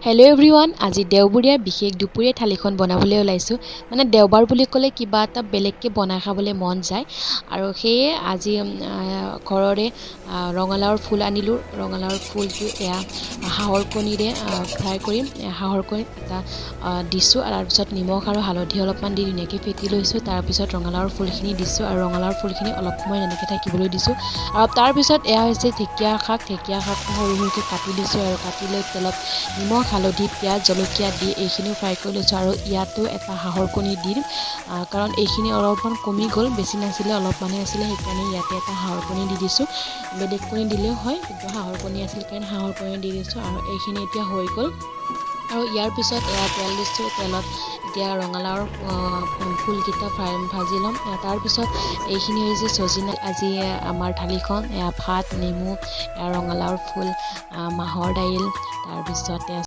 Hello' everyone, আজি দেওবৰীয়া বিশেষ দুপৰীয়া থালিখন বনাবলৈ ওলাইছোঁ। মানে দেওবাৰ বুলি ক'লে কিবা এটা বেলেগকৈ বনাই খাবলৈ মন যায় আৰু সেয়ে আজি ঘৰৰে ৰঙালাওৰ ফুল আনিলোঁ। ৰঙালাওৰ ফুলটো এয়া হাঁহৰ কণীৰে ফ্ৰাই কৰিম। হাঁহৰ কণীত এটা দিছোঁ আৰু তাৰপিছত নিমখ আৰু হালধি অলপমান দি ধুনীয়াকৈ ফেটি লৈছোঁ। তাৰপিছত ৰঙালাওৰ ফুলখিনি দিছোঁ আৰু ৰঙালাওৰ ফুলখিনি অলপ সময় এনেকৈ থাকিবলৈ দিছোঁ। আৰু তাৰপিছত এয়া হৈছে ঢেকীয়া শাক। ঢেকীয়া শাকটো সৰু সৰুকৈ কাটি লৈছোঁ আৰু কাটি লৈ তেলত নিমখ, হালধি, পিঁয়াজ, জলকীয়া দি এইখিনিও ফ্ৰাই কৰি লৈছোঁ আৰু ইয়াতো এটা হাঁহৰ কণী দিম কাৰণ এইখিনি অলপমান কমি গ'ল, বেছি নাছিলে, অলপমানহে আছিলে, সেইকাৰণে ইয়াতে এটা হাঁহৰ কণী দি দিছোঁ। বেলেগ কণী দিলেও হয়, কিন্তু হাঁহৰ কণী আছিল কাৰণে হাঁহৰ কণী দি দিছোঁ আৰু এইখিনি এতিয়া হৈ গ'ল। আৰু ইয়াৰ পিছত এয়া তেল দিছোঁ। তেলত এতিয়া ৰঙালাওৰ ফুলকেইটা ভাজি ল'ম। তাৰপিছত এইখিনি হৈছে চজিনা। আজি আমাৰ থালিখন ভাত, নেমু, ৰঙালাওৰ ফুল, মাহৰ দাইল, তাৰপিছতে